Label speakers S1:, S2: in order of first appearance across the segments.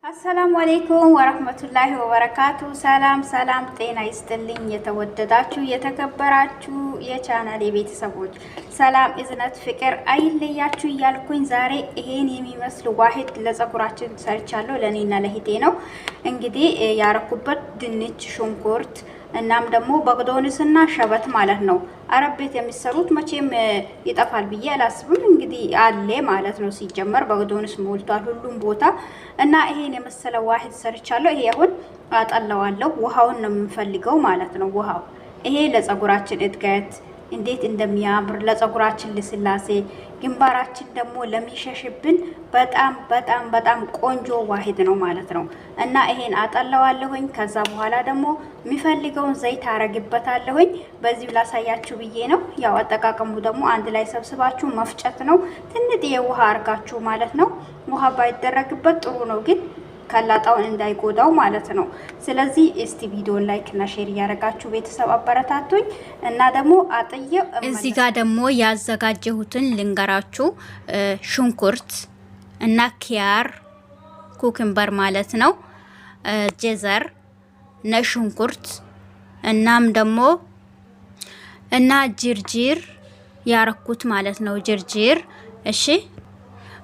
S1: አሰላሙ አለይኩም ወራህመቱላሂ ወበረካቱ። ሰላም ጤና ይስጥልኝ። የተወደዳችሁ የተከበራችሁ የቻናሌ ቤተሰቦች ሰላም እዝነት ፍቅር አይለያችሁ እያልኩኝ ዛሬ ይሄን የሚመስል ዋሂድ ለፀጉራችን ሰርቻለሁ። ለኔና ለሂቴ ነው። እንግዲህ ያረኩበት ድንች፣ ሽንኩርት እናም ደግሞ በግዶንስና ሸበት ማለት ነው። አረብ ቤት የሚሰሩት መቼም ይጠፋል ብዬ አላስብም። እንግዲህ አለ ማለት ነው። ሲጀመር በግዶንስ ሞልቷል ሁሉም ቦታ እና ይሄን የመሰለ ዋሂድ ሰርቻለሁ። ይሄ አሁን አጠለዋለሁ። ውሃውን ነው የምንፈልገው ማለት ነው። ውሃው ይሄ ለፀጉራችን እድገት እንዴት እንደሚያምር ለፀጉራችን ልስላሴ ግንባራችን ደግሞ ለሚሸሽብን በጣም ቆንጆ ዋሂድ ነው ማለት ነው። እና ይሄን አጠለዋለሁኝ። ከዛ በኋላ ደግሞ የሚፈልገውን ዘይት አረግበታለሁኝ። በዚህ ላሳያችሁ ብዬ ነው። ያው አጠቃቀሙ ደግሞ አንድ ላይ ሰብስባችሁ መፍጨት ነው። ትንጥዬ ውሃ አርጋችሁ ማለት ነው። ውሃ ባይደረግበት ጥሩ ነው ግን ከላጣውን እንዳይጎዳው ማለት ነው። ስለዚህ እስቲ ቪዲዮን ላይክ እና ሼር ያደርጋችሁ ቤተሰብ አበረታቱኝ። እና ደግሞ አጥየው
S2: እዚህ ጋር ደግሞ ያዘጋጀሁትን ልንገራችሁ። ሽንኩርት እና ኪያር ኩክምበር ማለት ነው፣ ጀዘር ነሽንኩርት እናም ደግሞ እና ጅርጅር ያረኩት ማለት ነው። ጅርጅር እሺ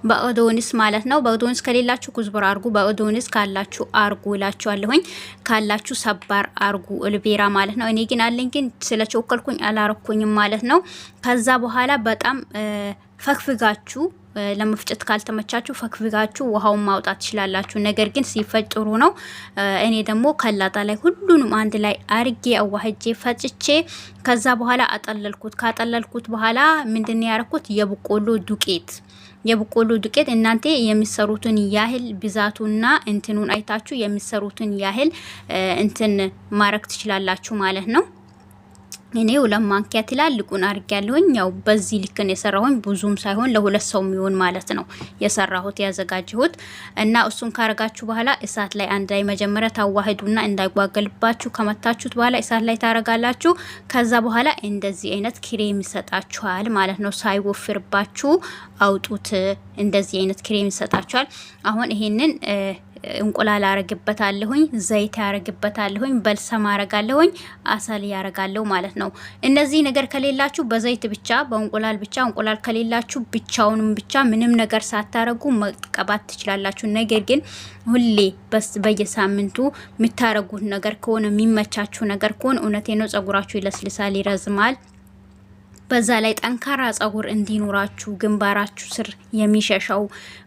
S2: በኦዶንስ ማለት ነው። በኦዶንስ ከሌላችሁ ኩዝብራ አርጉ፣ በኦዶንስ ካላችሁ አርጉ እላችኋለሁኝ። ካላችሁ ሰባር አርጉ እልቤራ ማለት ነው። እኔ ግን አለኝ ግን ስለቸኮልኩኝ አላረኩኝም ማለት ነው። ከዛ በኋላ በጣም ፈክፍጋችሁ ለመፍጨት ካልተመቻችሁ ፈክፍጋችሁ ውሃውን ማውጣት ትችላላችሁ። ነገር ግን ሲፈጭ ጥሩ ነው። እኔ ደግሞ ከላጣ ላይ ሁሉንም አንድ ላይ አርጌ አዋህጄ ፈጭቼ ከዛ በኋላ አጠለልኩት። ካጠለልኩት በኋላ ምንድነው ያረኩት? የበቆሎ ዱቄት እናንተ የሚሰሩትን ያህል ብዛቱና እንትኑን አይታችሁ የሚሰሩትን ያህል እንትን ማረክ ትችላላችሁ ማለት ነው። እኔ ሁለት ማንኪያ ትላልቁን አርጋለሁኝ። ያው በዚህ ልክ ነው የሰራሁኝ፣ ብዙም ሳይሆን ለሁለት ሰው የሚሆን ማለት ነው የሰራሁት ያዘጋጀሁት። እና እሱን ካረጋችሁ በኋላ እሳት ላይ አንድ ላይ መጀመሪያ ታዋህዱና እንዳይጓገልባችሁ ከመታችሁት በኋላ እሳት ላይ ታረጋላችሁ። ከዛ በኋላ እንደዚህ አይነት ክሬም ይሰጣችኋል ማለት ነው። ሳይወፍርባችሁ አውጡት። እንደዚህ አይነት ክሬም ይሰጣችኋል። አሁን ይሄንን እንቁላል አረግበታለሁኝ፣ ዘይት ያረግበታለሁኝ፣ በልሰም አረጋለሁኝ፣ አሳል ያረጋለሁ ማለት ነው። እነዚህ ነገር ከሌላችሁ በዘይት ብቻ በእንቁላል ብቻ፣ እንቁላል ከሌላችሁ ብቻውንም ብቻ ምንም ነገር ሳታረጉ መቀባት ትችላላችሁ። ነገር ግን ሁሌ በየሳምንቱ የምታረጉት ነገር ከሆነ የሚመቻችሁ ነገር ከሆነ እውነቴ ነው ፀጉራችሁ ይለስልሳል፣ ይረዝማል። በዛ ላይ ጠንካራ ፀጉር እንዲኖራችሁ ግንባራችሁ ስር የሚሸሻው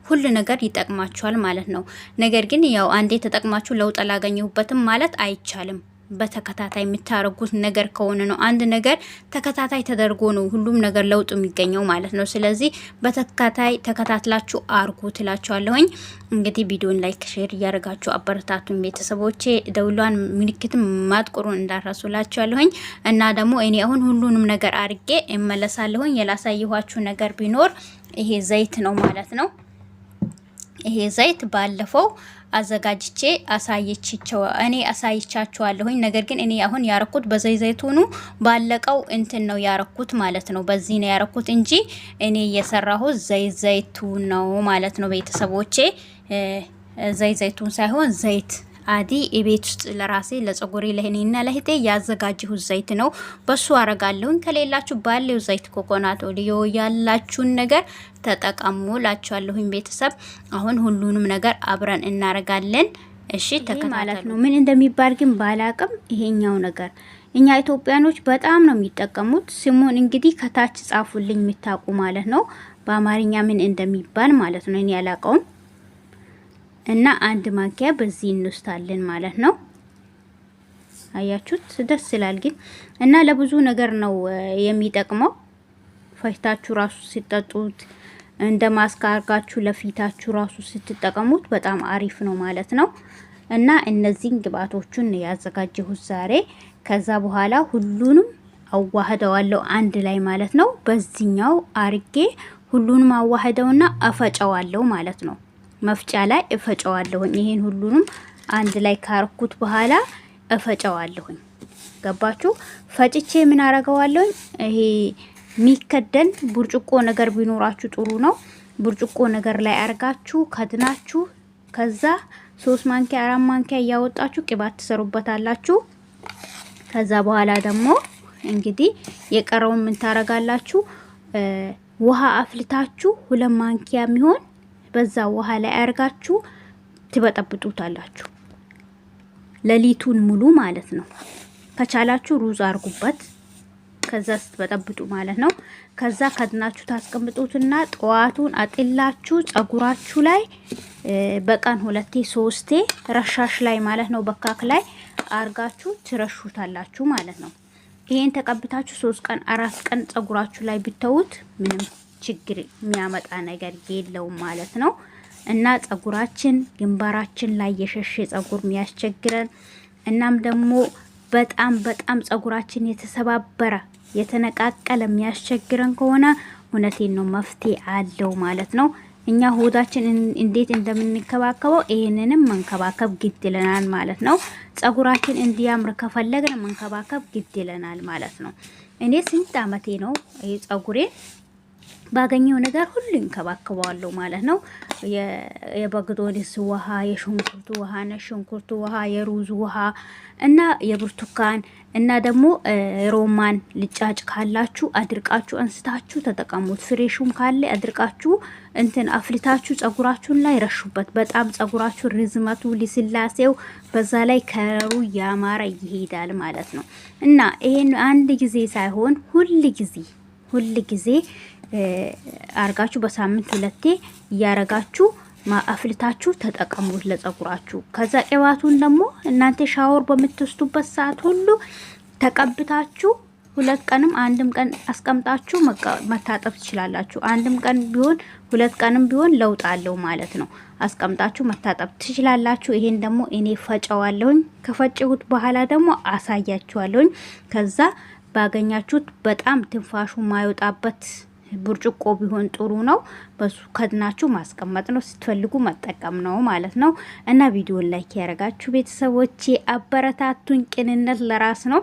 S2: ሁሉ ነገር ይጠቅማችኋል ማለት ነው። ነገር ግን ያው አንዴ ተጠቅማችሁ ለውጥ አላገኘሁበትም ማለት አይቻልም። በተከታታይ የምታረጉት ነገር ከሆነ ነው። አንድ ነገር ተከታታይ ተደርጎ ነው ሁሉም ነገር ለውጥ የሚገኘው ማለት ነው። ስለዚህ በተከታታይ ተከታትላችሁ አርጉ ትላችኋለሁኝ። እንግዲህ ቪዲዮን ላይክ ሼር እያደረጋችሁ አበረታቱን ቤተሰቦቼ። ደውሏን ምልክትም ማጥቆሩን እንዳራሱላችኋለሁኝ። እና ደግሞ እኔ አሁን ሁሉንም ነገር አርጌ እመለሳለሁኝ። የላሳየኋችሁ ነገር ቢኖር ይሄ ዘይት ነው ማለት ነው። ይሄ ዘይት ባለፈው አዘጋጅቼ እኔ አሳይቻችኋለሁኝ። ነገር ግን እኔ አሁን ያረኩት በዘይቱኑ ባለቀው እንትን ነው ያረኩት ማለት ነው። በዚህ ነው ያረኩት እንጂ እኔ የሰራሁት ዘይቱን ነው ማለት ነው ቤተሰቦቼ። ዘይቱን ሳይሆን ዘይት አዲ የቤት ውስጥ ለራሴ ለፀጉሬ ለህኔና ለህቴ ያዘጋጀሁት ዘይት ነው። በሱ አረጋለሁኝ። ከሌላችሁ ባለው ዘይት ኮኮናት ኦሊዮ ያላችሁን ነገር ተጠቀሙ ላችኋለሁኝ ቤተሰብ። አሁን ሁሉንም ነገር አብረን እናረጋለን። እሺ ማለት ነው። ምን እንደሚባል ግን ባላቅም ይሄኛው ነገር እኛ ኢትዮጵያኖች በጣም ነው የሚጠቀሙት። ስሙን እንግዲህ ከታች ጻፉልኝ የምታውቁ ማለት ነው። በአማርኛ ምን እንደሚባል ማለት ነው እኔ ያላቀውም። እና አንድ ማንኪያ በዚህ እንውስታለን ማለት ነው። አያችሁት? ደስ ይላል ግን እና ለብዙ ነገር ነው የሚጠቅመው። ፈይታችሁ ራሱ ሲጠጡት እንደ ማስካርጋችሁ ለፊታችሁ ራሱ ስትጠቀሙት በጣም አሪፍ ነው ማለት ነው። እና እነዚህን ግብአቶቹን ያዘጋጀሁት ዛሬ። ከዛ በኋላ ሁሉንም አዋህደዋለሁ አንድ ላይ ማለት ነው። በዚህኛው አርጌ ሁሉንም አዋህደውና አፈጨዋለሁ ማለት ነው። መፍጫ ላይ እፈጨዋለሁኝ። ይሄን ሁሉንም አንድ ላይ ካርኩት በኋላ እፈጨዋለሁኝ። ገባችሁ? ፈጭቼ ምን አረጋዋለሁ? ይሄ ሚከደን ብርጭቆ ነገር ቢኖራችሁ ጥሩ ነው። ብርጭቆ ነገር ላይ አርጋችሁ ከድናችሁ ከዛ 3 ማንኪያ 4 ማንኪያ እያወጣችሁ ቅባት ትሰሩበታላችሁ። ከዛ በኋላ ደግሞ እንግዲህ የቀረውን ምን ታረጋላችሁ? ውሃ አፍልታችሁ 2 ማንኪያ የሚሆን በዛ ውሃ ላይ አርጋችሁ ትበጠብጡታላችሁ ሌሊቱን ሙሉ ማለት ነው። ከቻላችሁ ሩዝ አርጉበት። ከዛ ስትበጠብጡ ማለት ነው። ከዛ ከድናችሁ ታስቀምጡትና ጠዋቱን አጥላችሁ ጸጉራችሁ ላይ በቀን 2 3 ረሻሽ ላይ ማለት ነው በካክ ላይ አርጋችሁ ትረሹታላችሁ ማለት ነው። ይሄን ተቀብታችሁ 3 ቀን 4 ቀን ጸጉራችሁ ላይ ብተውት ምንም ችግር የሚያመጣ ነገር የለውም ማለት ነው። እና ጸጉራችን ግንባራችን ላይ የሸሸ ጸጉር የሚያስቸግረን እናም ደግሞ በጣም ጸጉራችን የተሰባበረ የተነቃቀለ የሚያስቸግረን ከሆነ እውነቴን ነው መፍትሄ አለው ማለት ነው። እኛ ሆዳችን እንዴት እንደምንከባከበው ይሄንንም መንከባከብ ግድ ይለናል ማለት ነው። ጸጉራችን እንዲያምር ከፈለግን መንከባከብ ግድ ይለናል ማለት ነው። እኔ ስንት አመቴ ነው ይሄ ጸጉሬ ባገኘው ነገር ሁሉ እንከባከባለሁ ማለት ነው። የበግዶንስ ውሃ፣ የሽንኩርቱ ውሃ፣ ነሽንኩርቱ ውሃ፣ የሩዝ ውሃ እና የብርቱካን እና ደግሞ ሮማን ልጫጭ ካላችሁ አድርቃችሁ አንስታችሁ ተጠቀሙት። ፍሬሹም ካለ አድርቃችሁ እንትን አፍልታችሁ ጸጉራችሁን ላይ ረሹበት። በጣም ጸጉራችሁ ርዝመቱ ልስላሴው በዛ ላይ ከለሩ ያማረ ይሄዳል ማለት ነው። እና ይሄን አንድ ጊዜ ሳይሆን ሁል ጊዜ አርጋችሁ በሳምንት 2 እያረጋችሁ አፍልታችሁ ተጠቀሙት ለጸጉራችሁ። ከዛ ቅባቱን ደግሞ እናንተ ሻወር በምትወስዱበት ሰዓት ሁሉ ተቀብታችሁ 2 ቀንም 1 ቀን አስቀምጣችሁ መታጠብ ትችላላችሁ። 1 ቀን ቢሆን 2 ቀንም ቢሆን ለውጥ አለው ማለት ነው። አስቀምጣችሁ መታጠብ ትችላላችሁ። ይሄን ደግሞ እኔ ፈጨዋለሁኝ። ከፈጨሁት በኋላ ደግሞ አሳያችኋለሁኝ። ከዛ ባገኛችሁት በጣም ትንፋሹ ማይወጣበት ብርጭቆ ቢሆን ጥሩ ነው። በሱ ከድናችሁ ማስቀመጥ ነው። ስትፈልጉ መጠቀም ነው ማለት ነው። እና ቪዲዮን ላይክ ያረጋችሁ ቤተሰቦቼ አበረታቱኝ። ቅንነት ለራስ ነው፣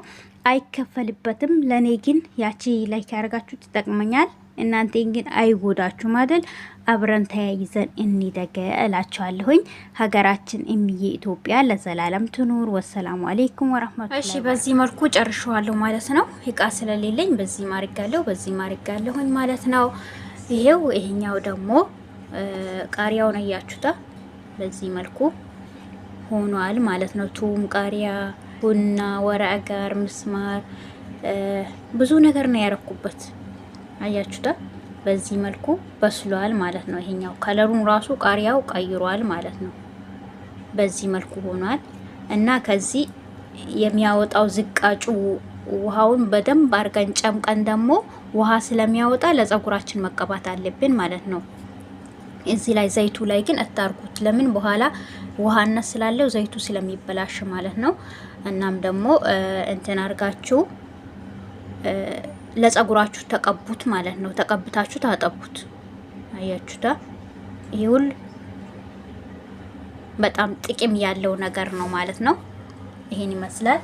S2: አይከፈልበትም። ለኔ ግን ያቺ ላይክ ያረጋችሁ ትጠቅመኛል። እናንተ ግን አይጎዳችሁም አይደል? አብረን ተያይዘን እንደገ እላችኋለሁኝ። ሀገራችን እምዬ ኢትዮጵያ ለዘላለም ትኑር። ወሰላሙ አለይኩም ወራህመቱላሂ። እሺ በዚህ መልኩ ጨርሻለሁ ማለት ነው። እቃ ስለሌለኝ በዚህ ማርጋለሁኝ ማለት ነው። ይሄኛው ደግሞ ቃሪያውን አያችሁታ በዚህ መልኩ ሆኗል ማለት ነው። ቱም ቃሪያ፣ ቡና፣ ወረቀር፣ ምስማር ብዙ ነገር ነው ያረኩበት። አያችሁታ በዚህ መልኩ በስሏል ማለት ነው። ይሄኛው ከለሩን ራሱ ቃሪያው ቀይሯል ማለት ነው። በዚህ መልኩ ሆኗል እና ከዚህ የሚያወጣው ዝቃጩ ውሃውን በደንብ አርገን ጨምቀን ደግሞ ውሃ ስለሚያወጣ ለጸጉራችን መቀባት አለብን ማለት ነው። እዚህ ላይ ዘይቱ ላይ ግን አታርጉት። ለምን በኋላ ውሃነት ስላለው ዘይቱ ስለሚበላሽ ማለት ነው። እናም ደግሞ እንትን አርጋችሁ ለጸጉራችሁ ተቀቡት ማለት ነው። ተቀብታችሁ ታጠቡት። አያችሁታ ይሁን በጣም ጥቅም ያለው ነገር ነው ማለት ነው። ይሄን ይመስላል።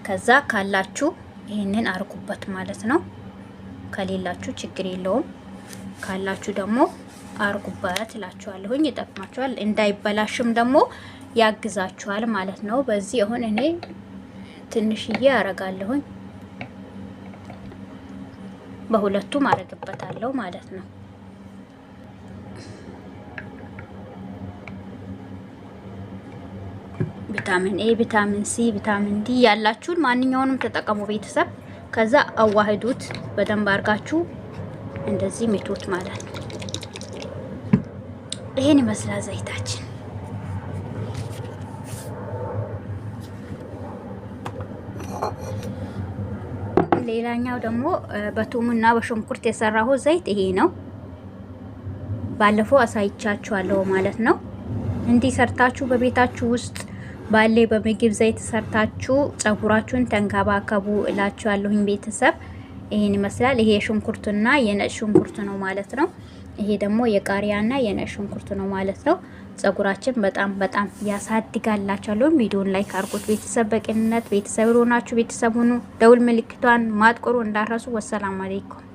S2: ከዛ ካላችሁ ይሄንን አርጉበት ማለት ነው። ከሌላችሁ ችግር የለውም። ካላችሁ ደግሞ አርጉበት እላችኋለሁኝ። ይጠቅማችኋል፣ እንዳይበላሽም ደግሞ ያግዛችኋል ማለት ነው። በዚህ አሁን እኔ ትንሽዬ አረጋለሁኝ። በሁለቱም አረግበታለሁ ማለት ነው። ቪታሚን ኤ፣ ቪታሚን ሲ፣ ቪታሚን ዲ ያላችሁን ማንኛውንም ተጠቀሙ ቤተሰብ። ከዛ አዋህዱት በደንብ አርጋችሁ እንደዚህ ምቱት ማለት ነው። ይሄን ይመስላል ዘይታችን። ሌላኛው ደግሞ በቱምና በሽንኩርት የሰራው ዘይት ይሄ ነው። ባለፈው አሳይቻችኋለሁ ማለት ነው። እንዲህ ሰርታችሁ በቤታችሁ ውስጥ ባለ በምግብ ዘይት ሰርታችሁ ጸጉራችሁን ተንከባከቡ እላችኋለሁኝ ቤተሰብ። ይሄን ይመስላል። ይሄ ሽንኩርትና የነጭ ሽንኩርት ነው ማለት ነው። ይሄ ደግሞ የቃሪያና የነጭ ሽንኩርት ነው ማለት ነው። ጸጉራችን በጣም ያሳድጋላችኋለሁ። ቪዲዮን ላይክ አድርጉት ቤተሰብ። በቅንነት ቤተሰብ ሆናችሁ ቤተሰብ ሁኑ። ደውል ምልክቷን ማጥቆሩ እንዳረሱ። ወሰላም አለይኩም።